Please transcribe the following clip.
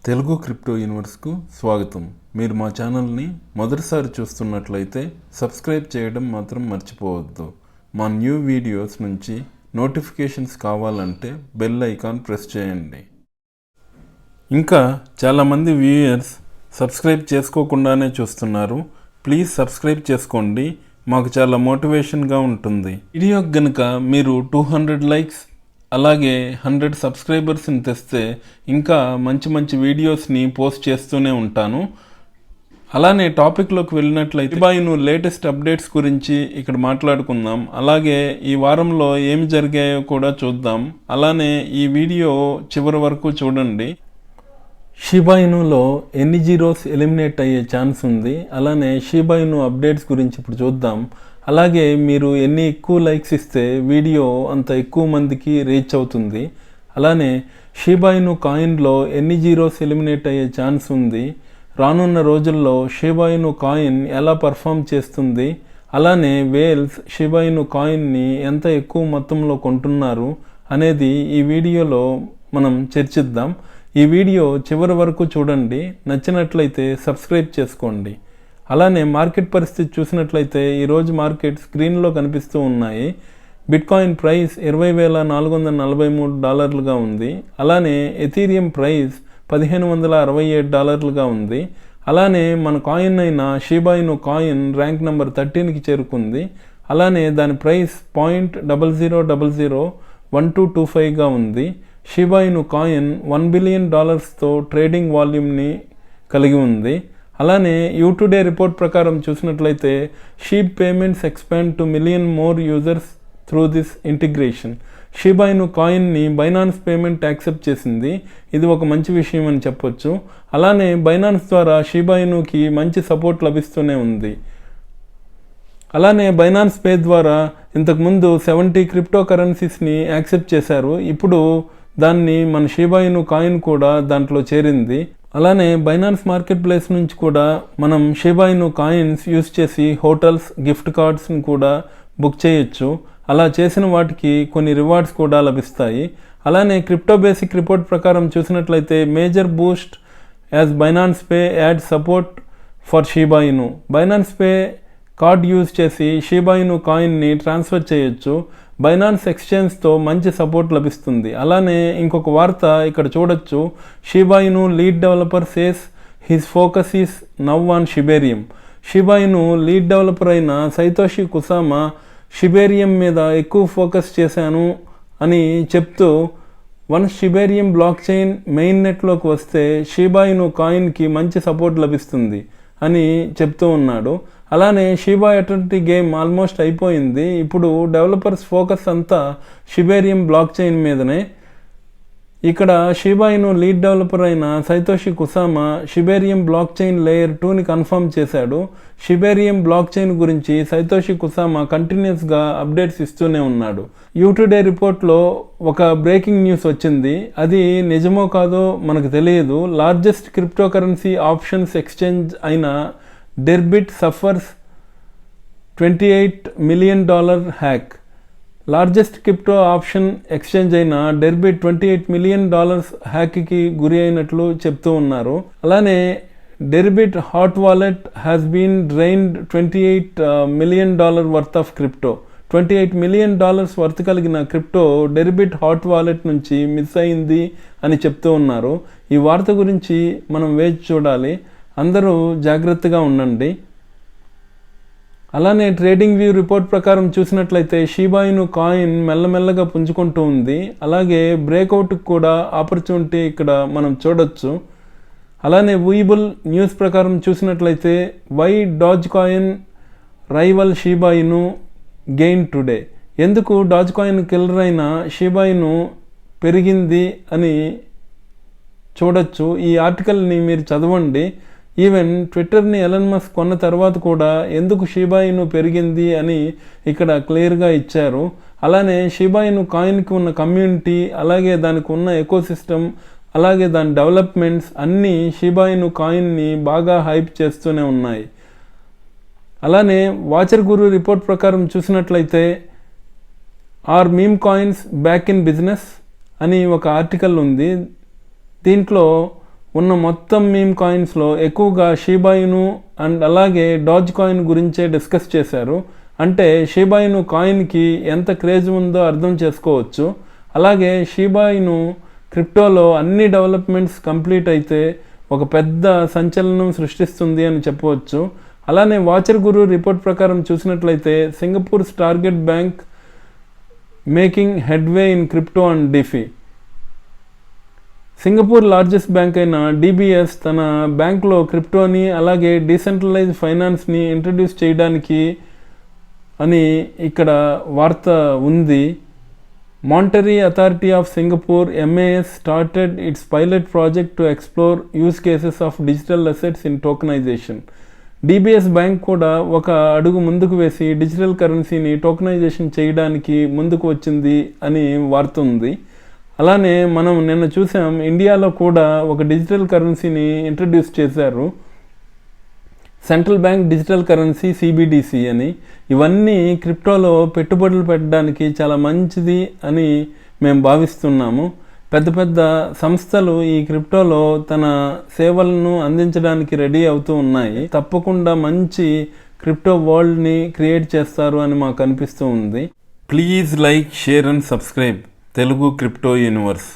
Telugu crypto యూనివర్స్కు స్వాగతం. మీరు మా ఛానల్ని మొదటిసారి చూస్తున్నట్లయితే సబ్స్క్రైబ్ చేయడం మాత్రం మర్చిపోవద్దు. మా న్యూ వీడియోస్ నుంచి నోటిఫికేషన్స్ కావాలంటే బెల్ ఐకాన్ ప్రెస్ చేయండి. ఇంకా చాలామంది వ్యూయర్స్ సబ్స్క్రైబ్ చేసుకోకుండానే చూస్తున్నారు. ప్లీజ్ సబ్స్క్రైబ్ చేసుకోండి, మాకు చాలా మోటివేషన్గా ఉంటుంది. వీడియోకి గనుక మీరు 200 లైక్స్ అలాగే 100 సబ్స్క్రైబర్స్ని తెస్తే ఇంకా మంచి మంచి వీడియోస్ని పోస్ట్ చేస్తూనే ఉంటాను. అలానే టాపిక్లోకి వెళ్ళినట్లయితే షిబా ఇను లేటెస్ట్ అప్డేట్స్ గురించి ఇక్కడ మాట్లాడుకుందాం. అలాగే ఈ వారంలో ఏమి జరిగాయో కూడా చూద్దాం. అలానే ఈ వీడియో చివరి వరకు చూడండి. షిబా ఇనులో ఎన్ని జీరోస్ ఎలిమినేట్ అయ్యే ఛాన్స్ ఉంది, అలానే షిబా ఇను అప్డేట్స్ గురించి ఇప్పుడు చూద్దాం. అలాగే మీరు ఎన్ని ఎక్కువ లైక్స్ ఇస్తే వీడియో అంత ఎక్కువ మందికి రీచ్ అవుతుంది. అలానే షిబా ఇను కాయిన్లో ఎన్ని జీరోస్ ఎలిమినేట్ అయ్యే ఛాన్స్ ఉంది, రానున్న రోజుల్లో షిబా ఇను కాయిన్ ఎలా పర్ఫామ్ చేస్తుంది, అలానే వేల్స్ షిబా ఇను కాయిన్ని ఎంత ఎక్కువ మొత్తంలో కొంటున్నారు అనేది ఈ వీడియోలో మనం చర్చిద్దాం. ఈ వీడియో చివరి వరకు చూడండి. నచ్చినట్లయితే సబ్స్క్రైబ్ చేసుకోండి. అలానే మార్కెట్ పరిస్థితి చూసినట్లయితే ఈరోజు మార్కెట్ స్క్రీన్లో కనిపిస్తూ ఉన్నాయి. బిట్కాయిన్ ప్రైస్ $20,443 ఉంది. అలానే ఎథీరియం ప్రైస్ $1,567 ఉంది. అలానే మన కాయిన్ అయిన షిబా ఇను కాయిన్ ర్యాంక్ నెంబర్ 13కి చేరుకుంది. అలానే దాని ప్రైస్ $0.001225గా ఉంది. షిబా ఇను కాయిన్ $1 బిలియన్ ట్రేడింగ్ వాల్యూమ్ని కలిగి ఉంది. అలానే టుడే రిపోర్ట్ ప్రకారం చూసినట్లయితే Shib payments expand two million more users through this integration. Shiba Inu కాయిన్ని బైనాన్స్ పేమెంట్ యాక్సెప్ట్ చేసింది. ఇది ఒక మంచి విషయం అని చెప్పొచ్చు. అలానే బైనాన్స్ ద్వారా షిబా ఇనుకి మంచి సపోర్ట్ లభిస్తూనే ఉంది. అలానే బైనాన్స్ పే ద్వారా ఇంతకుముందు 70 క్రిప్టో కరెన్సీస్ని యాక్సెప్ట్ చేశారు. ఇప్పుడు దాన్ని మన షిబా ఇను కాయిన్ కూడా దాంట్లో చేరింది. అలానే బైనాన్స్ మార్కెట్ ప్లేస్ నుంచి కూడా మనం షిబా ఇను కాయిన్స్ యూస్ చేసి హోటల్స్, గిఫ్ట్ కార్డ్స్ని కూడా బుక్ చేయొచ్చు. అలా చేసిన వాటికి కొన్ని రివార్డ్స్ కూడా లభిస్తాయి. అలానే క్రిప్టో బేసిక్ రిపోర్ట్ ప్రకారం చూసినట్లయితే major Boost as Binance pay add support for Shiba ఇను. బైనాన్స్ పే కార్డ్ యూజ్ చేసి షిబా ఇను కాయిన్ని ట్రాన్స్ఫర్ చేయొచ్చు. బైనాన్స్ ఎక్స్చేంజ్తో మంచి సపోర్ట్ లభిస్తుంది. అలానే ఇంకొక వార్త ఇక్కడ చూడొచ్చు. Shiba Inu lead developer says his focus is now on Shibarium. Shiba Inu lead developer అయిన సైతోషి కుసామా షిబేరియం మీద ఎక్కువ ఫోకస్ చేశాను అని చెప్తూ once Shibarium blockchain main నెట్లోకి వస్తే షిబా ఇను కాయిన్కి మంచి సపోర్ట్ లభిస్తుంది అని చెప్తూ ఉన్నాడు. అలానే షిబా ఎటర్నిటీ గేమ్ ఆల్మోస్ట్ అయిపోయింది. ఇప్పుడు డెవలపర్స్ ఫోకస్ అంతా షిబేరియం బ్లాక్ చైన్ మీదనే. ఇక్కడ షిబా ఇను లీడ్ డెవలపర్ అయిన Shytoshi Kusama Shibarium blockchain layer 2ని కన్ఫర్మ్ చేశాడు. షిబేరియం బ్లాక్ చైన్ గురించి సైతోషి కుసామా కంటిన్యూస్గా అప్డేట్స్ ఇస్తూనే ఉన్నాడు. టుడే రిపోర్ట్లో ఒక బ్రేకింగ్ న్యూస్ వచ్చింది. అది నిజమో కాదో మనకు తెలియదు. Largest crypto currency options exchange అయిన Deribit suffers $28 million hack. Largest crypto option exchange అయిన డెర్బిట్ $28 మిలియన్ హ్యాక్కి గురి అయినట్లు చెప్తూ ఉన్నారు. అలానే Deribit hot wallet has been drained $28 million worth of crypto. $28 million worth కలిగిన క్రిప్టో డెర్బిట్ హాట్ వాలెట్ నుంచి miss అయింది అని చెప్తూ ఉన్నారు. ఈ వార్త గురించి మనం వేచి చూడాలి. అందరూ జాగ్రత్తగా ఉండండి. అలానే ట్రేడింగ్ వ్యూ రిపోర్ట్ ప్రకారం చూసినట్లయితే షిబా ఇను కాయిన్ మెల్లమెల్లగా పుంజుకుంటూ ఉంది. అలాగే బ్రేక్అవుట్కి కూడా ఆపర్చునిటీ ఇక్కడ మనం చూడొచ్చు. అలానే వూయబుల్ న్యూస్ ప్రకారం చూసినట్లయితే why Dogecoin rival Shiba Inu gain today. ఎందుకు డాజ్ కాయిన్ కిల్లర్ అయిన షిబా ఇను పెరిగింది అని చూడొచ్చు. ఈ ఆర్టికల్ని మీరు చదవండి. ఈవెన్ ట్విట్టర్ని ఎలన్ మస్క్ కొన్న తర్వాత కూడా ఎందుకు షిబా ఇను పెరిగింది అని ఇక్కడ క్లియర్గా ఇచ్చారు. అలానే షిబా ఇను కాయిన్కి ఉన్న కమ్యూనిటీ, అలాగే దానికి ఉన్న ఎకోసిస్టమ్, అలాగే దాని డెవలప్మెంట్స్ అన్నీ షిబా ఇను కాయిన్ని బాగా హైప్ చేస్తూనే ఉన్నాయి. అలానే వాచర్ గురు రిపోర్ట్ ప్రకారం చూసినట్లయితే are meme coins back in business అని ఒక ఆర్టికల్ ఉంది. దీంట్లో ఉన్న మొత్తం మీమ్ కాయిన్స్లో ఎక్కువగా షీబా ఇను అండ్ అలాగే డాజ్ కాయిన్ గురించే డిస్కస్ చేశారు. అంటే షీబా ఇను కాయిన్కి ఎంత క్రేజ్ ఉందో అర్థం చేసుకోవచ్చు. అలాగే షీబా ఇను క్రిప్టోలో అన్ని డెవలప్మెంట్స్ కంప్లీట్ అయితే ఒక పెద్ద సంచలనం సృష్టిస్తుంది అని చెప్పవచ్చు. అలానే వాచర్ గురు రిపోర్ట్ ప్రకారం చూసినట్లయితే Singapore target bank making headway in crypto and DeFi. Singapore largest bank అయిన డిబిఎస్ తన బ్యాంక్లో క్రిప్టోని అలాగే డీసెంట్రలైజ్ ఫైనాన్స్ని ఇంట్రడ్యూస్ చేయడానికి అని ఇక్కడ వార్త ఉంది. Monetary authority of Singapore MAS started its pilot project to explore use cases of digital assets in tokenization. DBS bank కూడా ఒక అడుగు ముందుకు వేసి డిజిటల్ కరెన్సీని టోకనైజేషన్ చేయడానికి ముందుకు వచ్చింది అని వార్త ఉంది. అలానే మనం నిన్న చూసాం, ఇండియాలో కూడా ఒక డిజిటల్ కరెన్సీని ఇంట్రడ్యూస్ చేశారు, central bank digital currency CBDC అని. ఇవన్నీ క్రిప్టోలో పెట్టుబడులు పెట్టడానికి చాలా మంచిది అని మేము భావిస్తున్నాము. పెద్ద పెద్ద సంస్థలు ఈ క్రిప్టోలో తన సేవలను అందించడానికి రెడీ అవుతూ ఉన్నాయి. తప్పకుండా మంచి క్రిప్టో వరల్డ్ని క్రియేట్ చేస్తారు అని మాకు అనిపిస్తూ ఉంది. Please like, share and subscribe Telugu crypto universe.